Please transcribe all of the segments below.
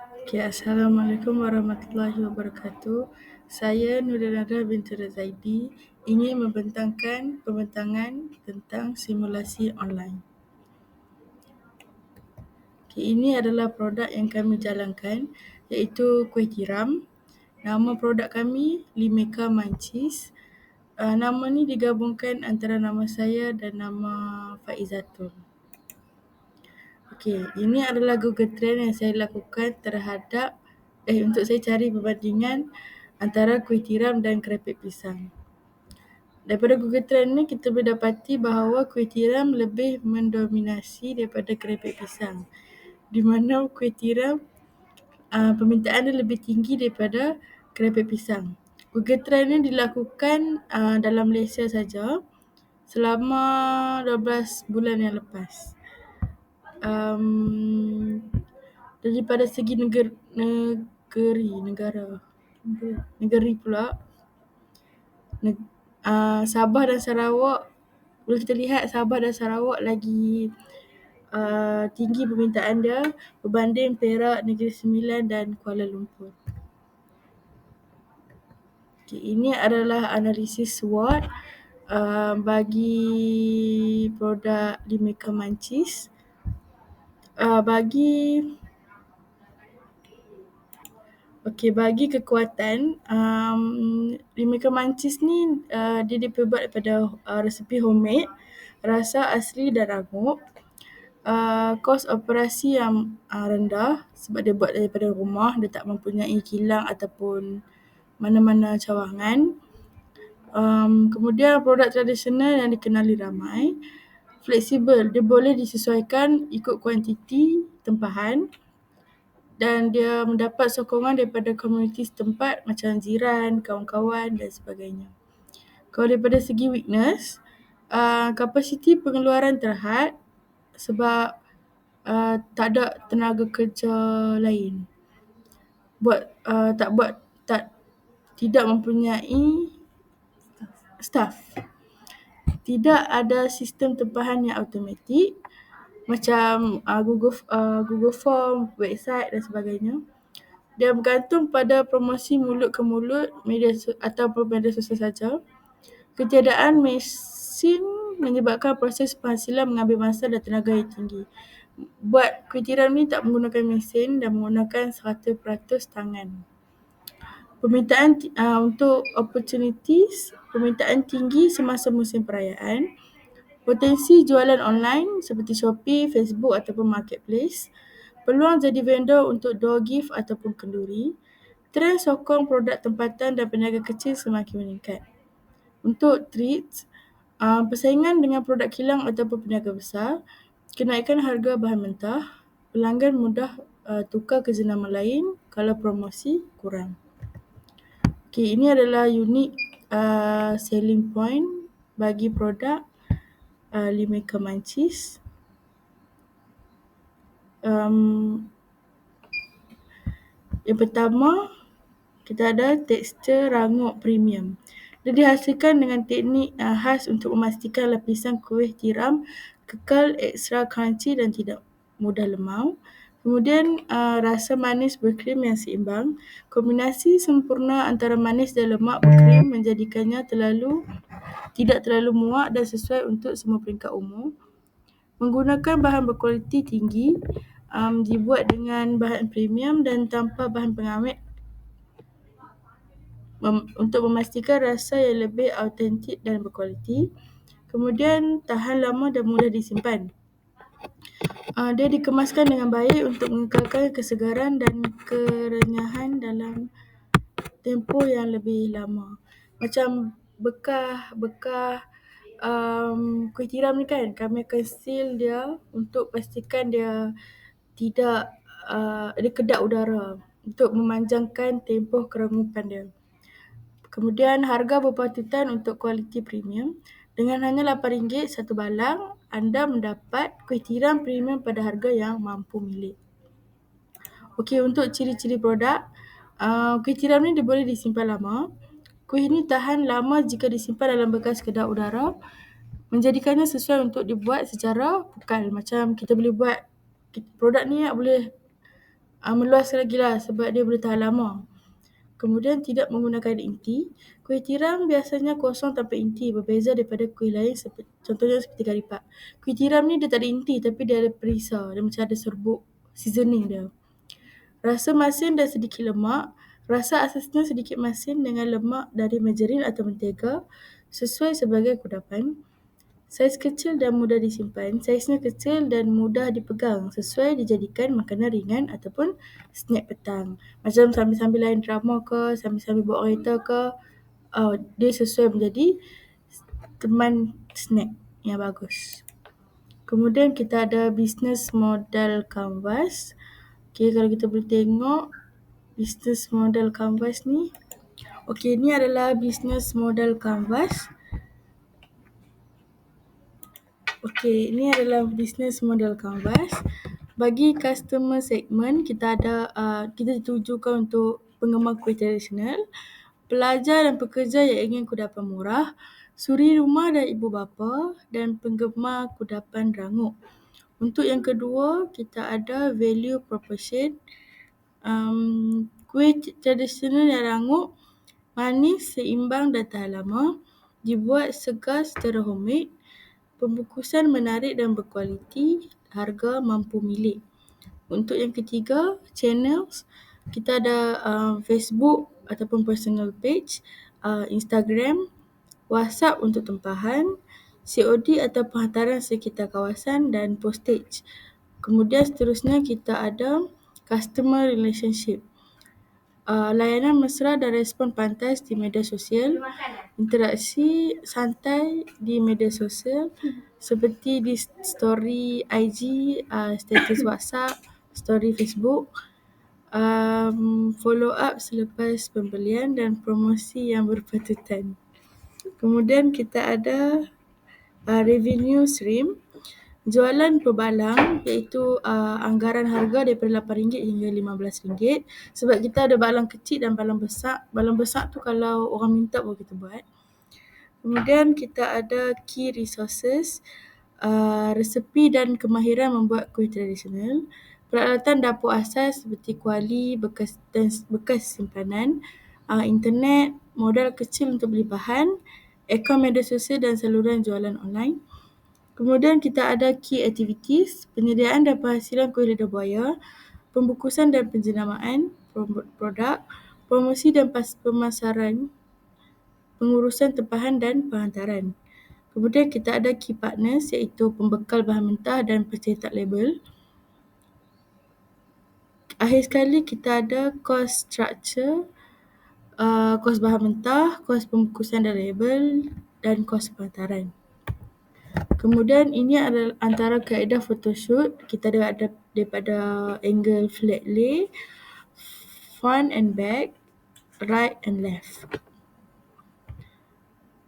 Okay, Assalamualaikum warahmatullahi wabarakatuh. Saya Nurdanada binti Razaidi ingin membentangkan pembentangan tentang simulasi online. Okay, ini adalah produk yang kami jalankan iaitu kuih tiram. Nama produk kami Limeka Mancis. Nama ni digabungkan antara nama saya dan nama Faizatul. Okey, ini adalah Google Trend yang saya lakukan terhadap untuk saya cari perbandingan antara kuih tiram dan keripik pisang. Daripada Google Trend ni kita boleh dapati bahawa kuih tiram lebih mendominasi daripada keripik pisang. Di mana kuih tiram permintaan dia lebih tinggi daripada keripik pisang. Google Trend ni dilakukan dalam Malaysia saja selama 12 bulan yang lepas. Daripada segi negeri pula, Sabah dan Sarawak, boleh kita lihat Sabah dan Sarawak lagi tinggi permintaan dia berbanding Perak, Negeri Sembilan dan Kuala Lumpur. Okay, ini adalah analisis SWOT bagi produk Limeka Mancis. Bagi kekuatan, Limeka Mancis ni dia diperbuat daripada resepi homemade, rasa asli dan rangup. Kos operasi yang rendah sebab dia buat daripada rumah, dia tak mempunyai kilang ataupun mana-mana cawangan. Kemudian produk tradisional yang dikenali ramai, fleksibel, dia boleh disesuaikan ikut kuantiti tempahan dan dia mendapat sokongan daripada komuniti setempat macam jiran, kawan-kawan dan sebagainya. Kalau daripada segi weakness, kapasiti pengeluaran terhad sebab tak ada tenaga kerja lain. Tidak mempunyai staff. Tidak ada sistem tempahan yang automatik macam Google Form, website dan sebagainya. Dia bergantung pada promosi mulut ke mulut ataupun media sosial saja. Ketiadaan mesin menyebabkan proses penghasilan mengambil masa dan tenaga yang tinggi. Buat kuih tiram ni tak menggunakan mesin dan menggunakan 100% tangan. Permintaan untuk opportunities, permintaan tinggi semasa musim perayaan. Potensi jualan online seperti Shopee, Facebook ataupun Marketplace. Peluang jadi vendor untuk door gift ataupun kenduri. Trend sokong produk tempatan dan peniaga kecil semakin meningkat. Untuk treats, persaingan dengan produk kilang ataupun peniaga besar. Kenaikan harga bahan mentah. Pelanggan mudah tukar ke jenama lain kalau promosi kurang. Okay, ini adalah unique selling point bagi produk Limeka Mancis. Yang pertama, kita ada tekstur rangup premium. Dia dihasilkan dengan teknik khas untuk memastikan lapisan kuih tiram kekal ekstra crunchy dan tidak mudah lemau. Kemudian rasa manis berkrim yang seimbang. Kombinasi sempurna antara manis dan lemak berkrim menjadikannya tidak terlalu muak dan sesuai untuk semua peringkat umur. Menggunakan bahan berkualiti tinggi, dibuat dengan bahan premium dan tanpa bahan pengawet untuk memastikan rasa yang lebih autentik dan berkualiti. Kemudian tahan lama dan mudah disimpan. Dia dikemaskan dengan baik untuk mengekalkan kesegaran dan kerenyahan dalam tempoh yang lebih lama. Macam bekah kuih tiram ni kan, kami akan seal dia untuk pastikan dia tidak dia kedap udara untuk memanjangkan tempoh kerangupan dia. Kemudian harga berpatutan untuk kualiti premium. Dengan hanya RM8 satu balang, anda mendapat kuih tiram premium pada harga yang mampu milik. Okey, untuk ciri-ciri produk, kuih tiram ni dia boleh disimpan lama. Kuih ni tahan lama jika disimpan dalam bekas kedap udara, menjadikannya sesuai untuk dibuat secara pukal. Macam kita boleh buat produk ni boleh meluas lagi lah sebab dia boleh tahan lama. Kemudian tidak menggunakan inti. Kuih tiram biasanya kosong tanpa inti, berbeza daripada kuih lain contohnya seperti kari pak. Kuih tiram ni dia tak ada inti tapi dia ada perisa, dia macam ada serbuk seasoning dia. Rasa masin dan sedikit lemak. Rasa asasnya sedikit masin dengan lemak dari margarin atau mentega sesuai sebagai kudapan. Saiz kecil dan mudah disimpan. Saiznya kecil dan mudah dipegang sesuai dijadikan makanan ringan ataupun snack petang. Macam sambil-sambil lain drama ke, sambil-sambil bawa kereta ke, dia sesuai menjadi teman snack yang bagus. Kemudian kita ada business model canvas. Okay, kalau kita boleh tengok business model canvas ni. Okay, ni adalah business model canvas. Okay, ini adalah business model canvas. Bagi customer segment, kita ditujukan untuk penggemar kuih tradisional, pelajar dan pekerja yang ingin kudapan murah, suri rumah dan ibu bapa, dan penggemar kudapan rangup. Untuk yang kedua, kita ada value proposition. Kuih tradisional yang rangup, manis, seimbang dan tahan lama, dibuat segar secara homemade, pembungkusan menarik dan berkualiti, harga mampu milik. Untuk yang ketiga, channels, kita ada Facebook ataupun personal page, Instagram, WhatsApp untuk tempahan, COD atau penghantaran sekitar kawasan dan postage. Kemudian seterusnya kita ada customer relationship. Layanan mesra dan respon pantas di media sosial, interaksi santai di media sosial seperti di story IG, status WhatsApp, story Facebook, follow up selepas pembelian dan promosi yang berpatutan. Kemudian kita ada revenue stream. Jualan per balang iaitu anggaran harga daripada RM8 hingga RM15 sebab kita ada balang kecil dan balang besar. Balang besar tu kalau orang minta baru kita buat. Kemudian kita ada key resources, resepi dan kemahiran membuat kuih tradisional, peralatan dapur asas seperti kuali, bekas simpanan, internet, modal kecil untuk beli bahan, akaun media sosial dan saluran jualan online. Kemudian kita ada key activities, penyediaan dan penghasilan kuih lidah buaya, pembungkusan dan penjenamaan produk, promosi dan pemasaran, pengurusan tempahan dan penghantaran. Kemudian kita ada key partners iaitu pembekal bahan mentah dan pencetak label. Akhir sekali kita ada cost structure, kos bahan mentah, kos pembungkusan dan label dan kos penghantaran. Kemudian ini adalah antara kaedah photoshoot. Kita ada daripada angle flat lay, front and back, right and left.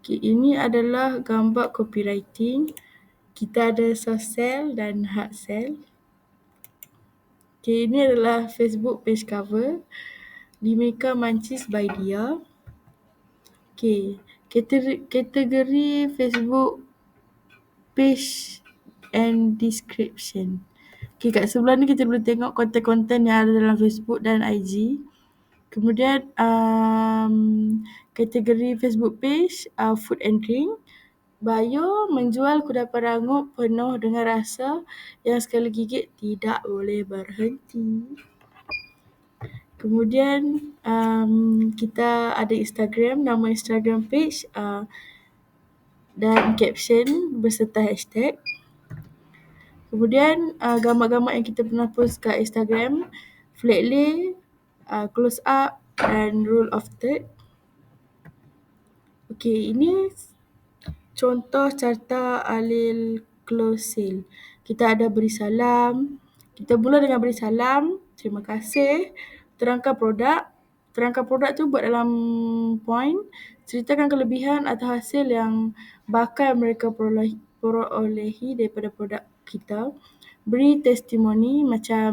Okay, ini adalah gambar copywriting. Kita ada soft sell dan hard sell. Okay, ini adalah Facebook page cover. Limeka Mancis by Dia. Okay, kategori Facebook page and description. Okay, kat sebelah ni kita boleh tengok konten-konten yang ada dalam Facebook dan IG. Kemudian kategori Facebook page, food and drink. Bio, menjual kudapan rangup penuh dengan rasa yang sekali gigit tidak boleh berhenti. Kemudian kita ada Instagram, nama Instagram page dan caption beserta hashtag. Kemudian gambar-gambar yang kita pernah post kat Instagram, flat lay, close up dan rule of third. Okay, ini contoh carta alil close sale. Kita ada beri salam. Kita mula dengan beri salam, terima kasih, terangkan produk. Terangkan produk tu buat dalam point. Ceritakan kelebihan atau hasil yang bakal mereka perolehi daripada produk kita. Beri testimoni macam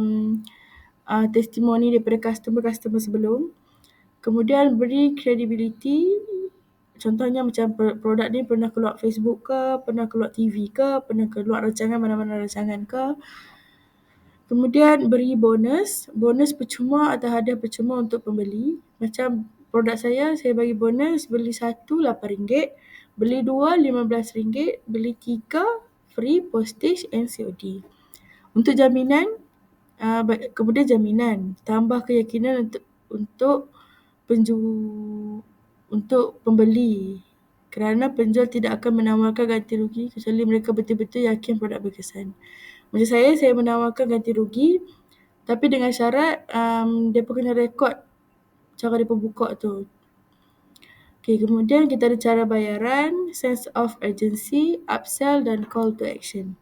testimoni daripada customer-customer sebelum. Kemudian beri credibility. Contohnya macam produk ni pernah keluar Facebook ke, pernah keluar TV ke, pernah keluar rancangan mana-mana rancangan ke. Kemudian beri bonus, bonus percuma atau hadiah percuma untuk pembeli. Macam produk saya bagi bonus beli satu RM8, beli dua RM15, beli tiga free postage and COD. Untuk jaminan, kemudian jaminan, tambah keyakinan untuk untuk pembeli, kerana penjual tidak akan menawarkan ganti rugi kecuali mereka betul-betul yakin produk berkesan. Macam saya menawarkan ganti rugi tapi dengan syarat depa kena rekod cara depa buka tu. Okay, kemudian kita ada cara bayaran, sense of urgency, upsell dan call to action.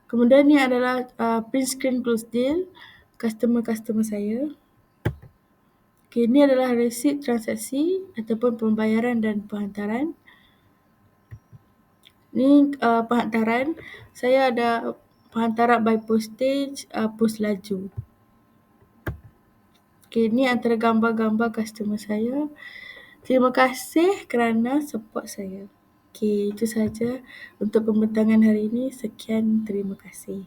Kemudian ni adalah print screen close deal customer saya. Okay, ni adalah resit transaksi ataupun pembayaran dan penghantaran. Ni penghantaran, saya ada penghantaran by postage, pos laju. Okay, ni antara gambar-gambar customer saya. Terima kasih kerana support saya. Okay, itu sahaja untuk pembentangan hari ini. Sekian, terima kasih.